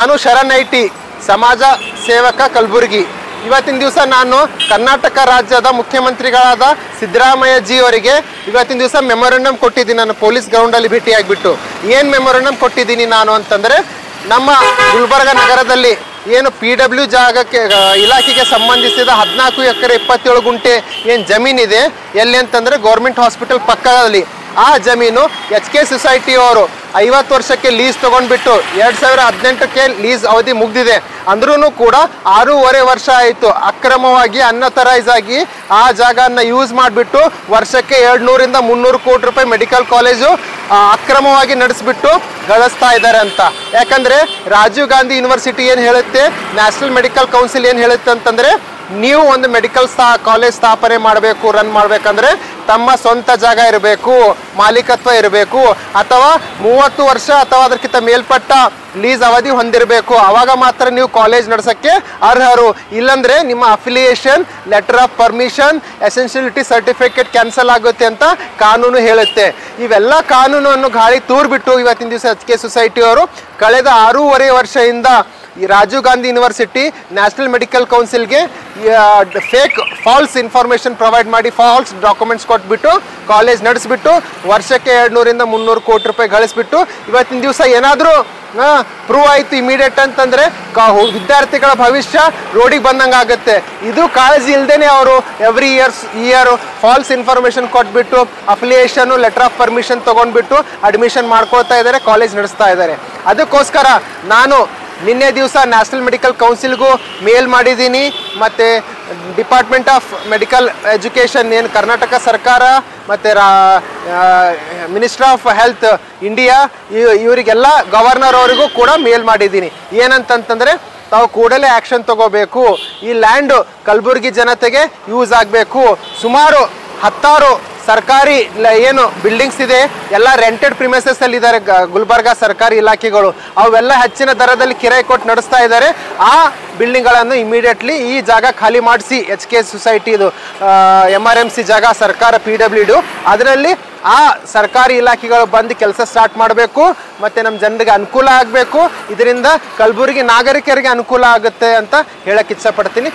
ನಾನು ಶರಣ್ ಐಟಿ ಸಮಾಜ ಸೇವಕ ಕಲಬುರಗಿ. ಇವತ್ತಿನ ದಿವಸ ನಾನು ಕರ್ನಾಟಕ ರಾಜ್ಯದ ಮುಖ್ಯಮಂತ್ರಿಗಳಾದ ಸಿದ್ದರಾಮಯ್ಯ ಜಿ ಅವರಿಗೆ ಇವತ್ತಿನ ದಿವಸ ಮೆಮೊರಂಡಮ್ ಕೊಟ್ಟಿದ್ದೀನಿ. ನಾನು ಪೊಲೀಸ್ ಗ್ರೌಂಡಲ್ಲಿ ಭೇಟಿಯಾಗಿಬಿಟ್ಟು ಏನು ಮೆಮೊರಂಡಮ್ ಕೊಟ್ಟಿದ್ದೀನಿ ನಾನು ಅಂತಂದರೆ, ನಮ್ಮ ಗುಲ್ಬರ್ಗ ನಗರದಲ್ಲಿ ಏನು PW ಜಾಗಕ್ಕೆ ಇಲಾಖೆಗೆ ಸಂಬಂಧಿಸಿದ 14 ಎಕರೆ 27 ಗುಂಟೆ ಏನು ಜಮೀನಿದೆ, ಎಲ್ಲಿ ಅಂತಂದರೆ ಗೌರ್ಮೆಂಟ್ ಹಾಸ್ಪಿಟಲ್ ಪಕ್ಕದಲ್ಲಿ. ಆ ಜಮೀನು HK ಸೊಸೈಟಿ ಅವರು 50 ವರ್ಷಕ್ಕೆ ಲೀಸ್ ತೊಗೊಂಡ್ಬಿಟ್ಟು 2018ಕ್ಕೆ ಲೀಸ್ ಅವಧಿ ಮುಗಿದಿದೆ. ಅಂದ್ರೂ ಕೂಡ 6.5 ವರ್ಷ ಆಯಿತು ಅಕ್ರಮವಾಗಿ ಅನ್ಅಥರೈಸ್ ಆಗಿ ಆ ಜಾಗನ ಯೂಸ್ ಮಾಡಿಬಿಟ್ಟು ವರ್ಷಕ್ಕೆ 200ರಿಂದ 300 ಕೋಟಿ ರೂಪಾಯಿ ಮೆಡಿಕಲ್ ಕಾಲೇಜು ಅಕ್ರಮವಾಗಿ ನಡೆಸಿಬಿಟ್ಟು ಗಳಿಸ್ತಾ ಇದ್ದಾರೆ ಅಂತ. ಯಾಕಂದರೆ ರಾಜೀವ್ ಗಾಂಧಿ ಯೂನಿವರ್ಸಿಟಿ ಏನು ಹೇಳುತ್ತೆ, ನ್ಯಾಷನಲ್ ಮೆಡಿಕಲ್ ಕೌನ್ಸಿಲ್ ಏನು ಹೇಳುತ್ತೆ ಅಂತಂದರೆ, ನೀವು ಒಂದು ಮೆಡಿಕಲ್ ಕಾಲೇಜ್ ಸ್ಥಾಪನೆ ಮಾಡಬೇಕು, ರನ್ ಮಾಡಬೇಕಂದ್ರೆ ತಮ್ಮ ಸ್ವಂತ ಜಾಗ ಇರಬೇಕು, ಮಾಲೀಕತ್ವ ಇರಬೇಕು, ಅಥವಾ 30 ವರ್ಷ ಅಥವಾ ಅದಕ್ಕಿಂತ ಮೇಲ್ಪಟ್ಟ ಲೀಸ್ ಅವಧಿ ಹೊಂದಿರಬೇಕು. ಆವಾಗ ಮಾತ್ರ ನೀವು ಕಾಲೇಜ್ ನಡೆಸೋಕ್ಕೆ ಅರ್ಹರು. ಇಲ್ಲಾಂದರೆ ನಿಮ್ಮ affiliation, letter of permission, essentiality certificate cancel ಆಗುತ್ತೆ ಅಂತ ಕಾನೂನು ಹೇಳುತ್ತೆ. ಇವೆಲ್ಲ ಕಾನೂನನ್ನು ಗಾಳಿ ತೂರ್ಬಿಟ್ಟು ಇವತ್ತಿನ ದಿವಸ HK ಸೊಸೈಟಿಯವರು ಕಳೆದ 6.5 ವರ್ಷದಿಂದ ಈ Rajiv Gandhi university national medical ಕೌನ್ಸಿಲ್ಗೆ ಫೇಕ್ ಫಾಲ್ಸ್ ಇನ್ಫಾರ್ಮೇಷನ್ ಪ್ರೊವೈಡ್ ಮಾಡಿ, ಫಾಲ್ಸ್ ಡಾಕ್ಯುಮೆಂಟ್ಸ್ ಕೊಟ್ಬಿಟ್ಟು ಕಾಲೇಜ್ ನಡೆಸಿಬಿಟ್ಟು ವರ್ಷಕ್ಕೆ 200ರಿಂದ 300 ಕೋಟಿ ರೂಪಾಯಿ ಗಳಿಸ್ಬಿಟ್ಟು ಇವತ್ತಿನ ದಿವಸ ಏನಾದರೂ ಪ್ರೂವ್ ಆಯಿತು ಇಮಿಡಿಯೇಟ್ ಅಂತಂದರೆ ವಿದ್ಯಾರ್ಥಿಗಳ ಭವಿಷ್ಯ ರೋಡಿಗೆ ಬಂದಂಗೆ ಆಗುತ್ತೆ. ಇದು ಕಾಳಜಿ ಇಲ್ಲದೇ ಅವರು ಎವ್ರಿ ಇಯರ್ ಫಾಲ್ಸ್ ಇನ್ಫಾರ್ಮೇಷನ್ ಕೊಟ್ಬಿಟ್ಟು ಅಫಿಲಿಯೇಷನು, ಲೆಟರ್ ಆಫ್ ಪರ್ಮಿಷನ್ ತೊಗೊಂಡ್ಬಿಟ್ಟು ಅಡ್ಮಿಷನ್ ಮಾಡ್ಕೊಳ್ತಾ ಇದ್ದಾರೆ, ಕಾಲೇಜ್ ನಡೆಸ್ತಾ ಇದ್ದಾರೆ. ಅದಕ್ಕೋಸ್ಕರ ನಾನು ನಿನ್ನೆ ದಿವಸ ನ್ಯಾಷನಲ್ ಮೆಡಿಕಲ್ ಕೌನ್ಸಿಲ್ಗೂ ಮೇಲ್ ಮಾಡಿದ್ದೀನಿ, ಮತ್ತು ಡಿಪಾರ್ಟ್ಮೆಂಟ್ ಆಫ್ ಮೆಡಿಕಲ್ ಎಜುಕೇಷನ್ ಏನು ಕರ್ನಾಟಕ ಸರ್ಕಾರ ಮತ್ತು ಮಿನಿಸ್ಟ್ರ್ ಆಫ್ ಹೆಲ್ತ್ ಇಂಡಿಯಾ ಇವರಿಗೆಲ್ಲ ಗವರ್ನರ್ ಅವರಿಗೂ ಕೂಡ ಮೇಲ್ ಮಾಡಿದ್ದೀನಿ. ಏನಂತಂತಂದರೆ, ತಾವು ಕೂಡಲೇ ಆ್ಯಕ್ಷನ್ ತಗೋಬೇಕು, ಈ ಲ್ಯಾಂಡು ಕಲಬುರಗಿ ಜನತೆಗೆ ಯೂಸ್ ಆಗಬೇಕು. ಸುಮಾರು 16 ಸರ್ಕಾರಿ ಏನು ಬಿಲ್ಡಿಂಗ್ಸ್ ಇದೆ ಎಲ್ಲ ರೆಂಟೆಡ್ ಪ್ರಿಮೈಸಸ್ ಅಲ್ಲಿ ಇದ್ದಾರೆ ಗುಲ್ಬರ್ಗ ಸರ್ಕಾರಿ ಇಲಾಖೆಗಳು. ಅವೆಲ್ಲ ಹೆಚ್ಚಿನ ದರದಲ್ಲಿ ಕಿರಾಯಿ ಕೊಟ್ಟು ನಡೆಸ್ತಾ ಇದ್ದಾರೆ. ಆ ಬಿಲ್ಡಿಂಗ್ಗಳನ್ನು ಇಮಿಡಿಯೇಟ್ಲಿ ಈ ಜಾಗ ಖಾಲಿ ಮಾಡಿಸಿ, HK ಸೊಸೈಟಿದು MRMC ಜಾಗ ಸರ್ಕಾರ PWD ಅದರಲ್ಲಿ ಆ ಸರ್ಕಾರಿ ಇಲಾಖೆಗಳು ಬಂದು ಕೆಲಸ ಸ್ಟಾರ್ಟ್ ಮಾಡಬೇಕು, ಮತ್ತು ನಮ್ಮ ಜನರಿಗೆ ಅನುಕೂಲ ಆಗಬೇಕು. ಇದರಿಂದ ಕಲಬುರಗಿ ನಾಗರಿಕರಿಗೆ ಅನುಕೂಲ ಆಗುತ್ತೆ ಅಂತ ಹೇಳಕ್ಕೆ ಇಚ್ಛಪಡ್ತೀನಿ.